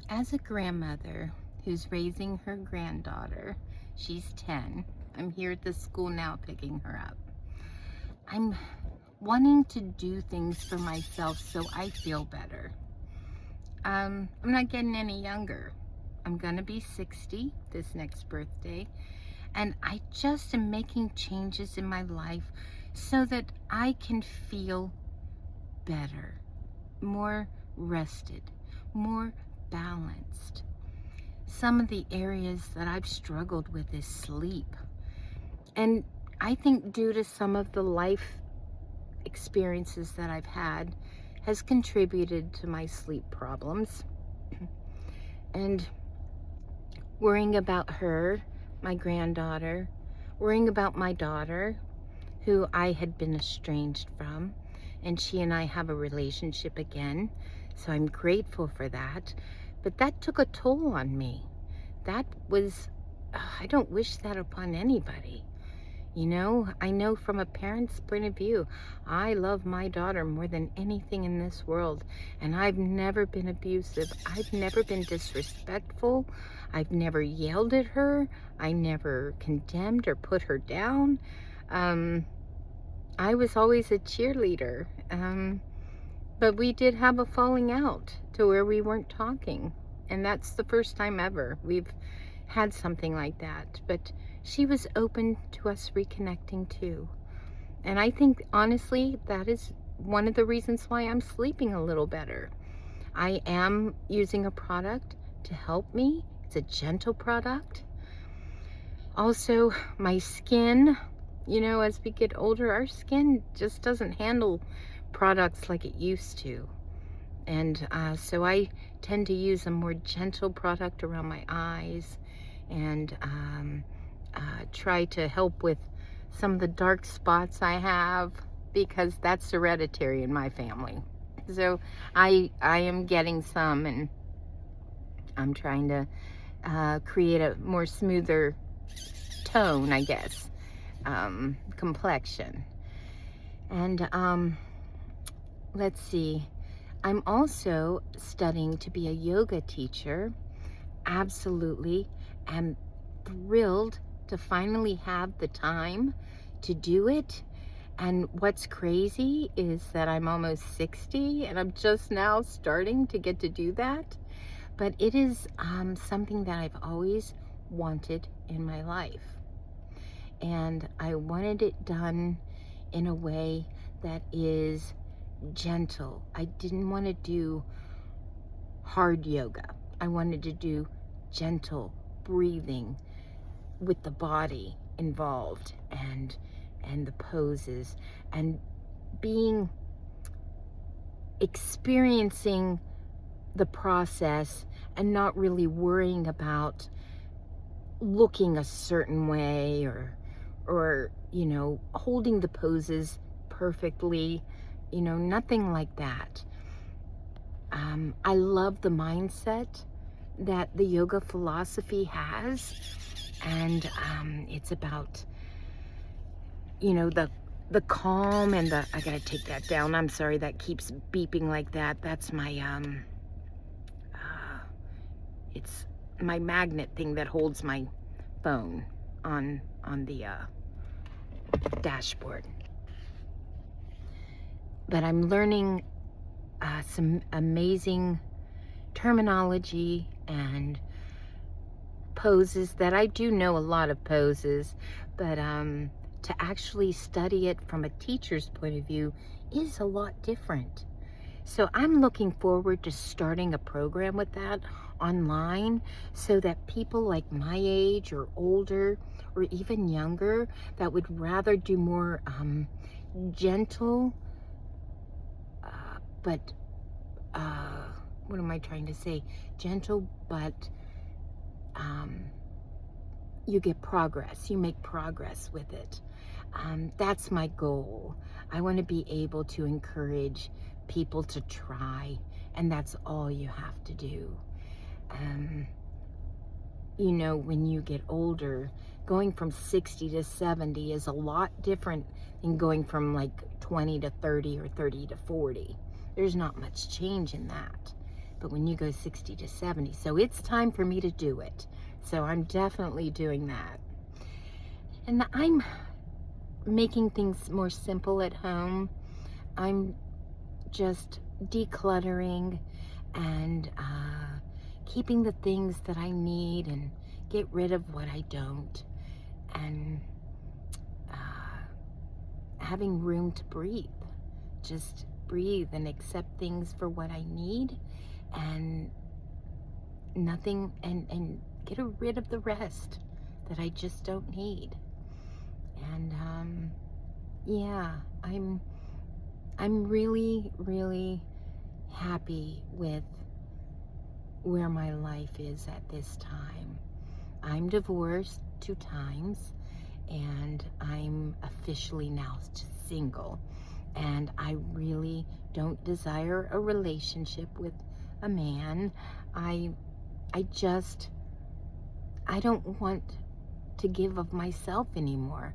As a grandmother who's raising her granddaughter, she's 10. I'm here at the school now picking her up. I'm wanting to do things for myself so I feel better. I'm not getting any younger. I'm gonna be 60 this next birthday, and I just am making changes in my life so that I can feel better, more rested, more balanced. Some of the areas that I've struggled with is sleep. And I think due to some of the life experiences that I've had has contributed to my sleep problems. And worrying about her, my granddaughter, worrying about my daughter, who I had been estranged from, and she and I have a relationship again. So I'm grateful for that. But that took a toll on me. That was, I don't wish that upon anybody. You know, I know from a parent's point of view, I love my daughter more than anything in this world. And I've never been abusive. I've never been disrespectful. I've never yelled at her. I never condemned or put her down. I was always a cheerleader. But we did have a falling out to where we weren't talking. And that's the first time ever we've had something like that. But she was open to us reconnecting too. And I think, honestly, that is one of the reasons why I'm sleeping a little better. I am using a product to help me. It's a gentle product. Also, my skin, you know, as we get older, our skin just doesn't handle products like it used to. And so I tend to use a more gentle product around my eyes and try to help with some of the dark spots I have, because that's hereditary in my family. So I am getting some, and I'm trying to create a more smoother tone, I guess, complexion. And let's see, I'm also studying to be a yoga teacher. Absolutely. I'm thrilled to finally have the time to do it. And what's crazy is that I'm almost 60 and I'm just now starting to get to do that. But it is something that I've always wanted in my life. And I wanted it done in a way that is gentle. I didn't want to do hard yoga. I wanted to do gentle breathing with the body involved, and the poses, and experiencing the process and not really worrying about looking a certain way or you know, holding the poses perfectly, you know, nothing like that. I love the mindset that the yoga philosophy has, and it's about, you know, the calm and the, I gotta take that down, I'm sorry, that keeps beeping like that. That's my it's my magnet thing that holds my phone on the dashboard. But I'm learning some amazing terminology and poses that I do know a lot of poses, but to actually study it from a teacher's point of view is a lot different. So I'm looking forward to starting a program with that online, so that people like my age or older or even younger that would rather do more gentle, but what am I trying to say? Gentle, but you get progress. You make progress with it. That's my goal. I want to be able to encourage people to try, and that's all you have to do. You know, when you get older, going from 60 to 70 is a lot different than going from like 20 to 30 or 30 to 40. There's not much change in that. but when you go 60 to 70. So it's time for me to do it. So I'm definitely doing that. And I'm making things more simple at home. I'm just decluttering and keeping the things that I need and get rid of what I don't. And having room to breathe. Just breathe and accept things for what I need, and nothing, and get rid of the rest that I just don't need. And yeah, I'm really, really happy with where my life is at this time. I'm divorced 2 times, and I'm officially now single. And I really don't desire a relationship with a man. I don't want to give of myself anymore.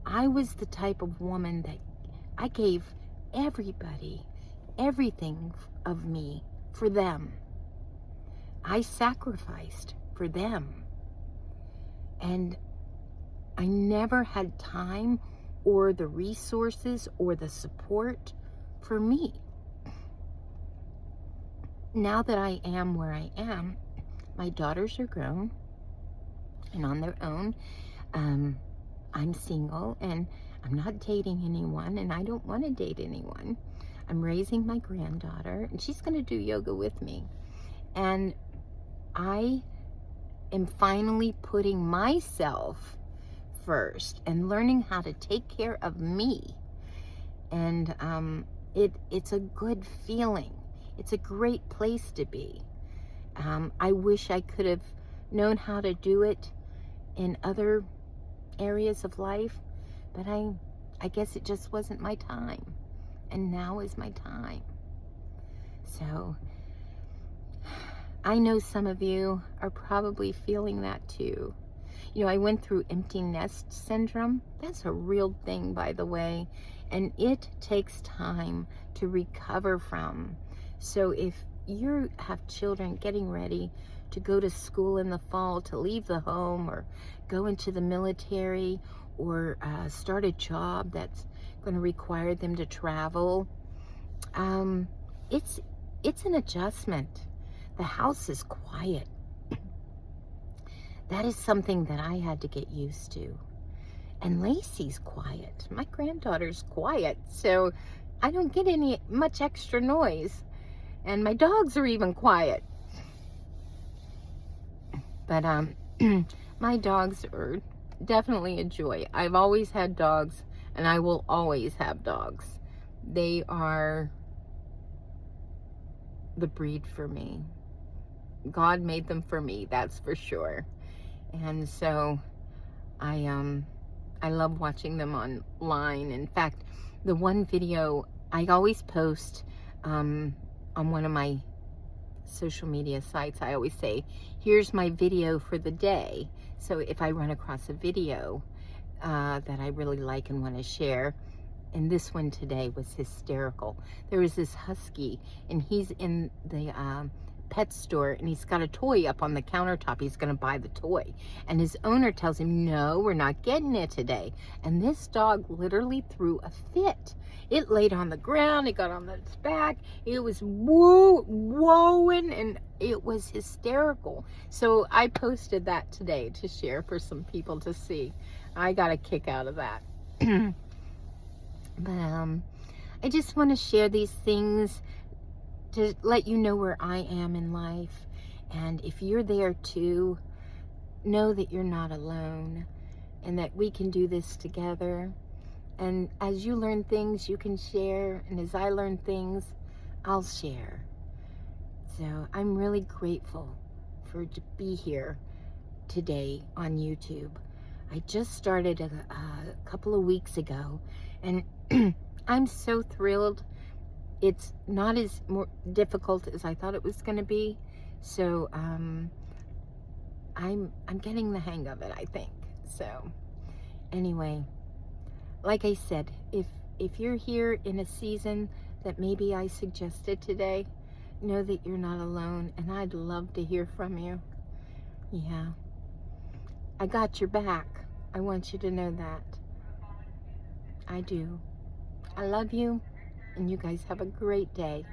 I was the type of woman that I gave everybody everything of me for them. I sacrificed for them. And I never had time or the resources or the support for me. Now that I am where I am, my daughters are grown and on their own. I'm single and I'm not dating anyone, and I don't want to date anyone. I'm raising my granddaughter, and she's going to do yoga with me. And I am finally putting myself first and learning how to take care of me. And it's a good feeling. It's a great place to be. I wish I could have known how to do it in other areas of life, but I guess it just wasn't my time. And now is my time. So I know some of you are probably feeling that too. You know, I went through empty nest syndrome. That's a real thing, by the way, and it takes time to recover from. So if you have children getting ready to go to school in the fall, to leave the home, or go into the military, or start a job that's going to require them to travel, it's an adjustment. The house is quiet. That is something that I had to get used to. And Lacey's quiet. My granddaughter's quiet, so I don't get much extra noise. And my dogs are even quiet. But my dogs are definitely a joy. I've always had dogs, and I will always have dogs. They are the breed for me. God made them for me, that's for sure. And so I love watching them online. In fact, the one video I always post on one of my social media sites, I always say, here's my video for the day. So if I run across a video that I really like and want to share, and this one today was hysterical. There was this husky, and he's in the pet store, and he's got a toy up on the countertop. He's going to buy the toy, and his owner tells him, no, we're not getting it today. And this dog literally threw a fit. It laid on the ground, it got on its back, it was wooing, and it was hysterical. So I posted that today to share for some people to see. I got a kick out of that. But I just want to share these things to let you know where I am in life. And if you're there too, know that you're not alone, and that we can do this together. And as you learn things, you can share. And as I learn things, I'll share. So I'm really grateful to be here today on YouTube. I just started a couple of weeks ago, and I'm so thrilled. It's not as more difficult as I thought it was going to be. So I'm getting the hang of it, I think. So anyway, like I said, if you're here in a season that maybe I suggested today, know that you're not alone, and I'd love to hear from you. Yeah. I got your back. I want you to know that. I do. I love you, and you guys have a great day.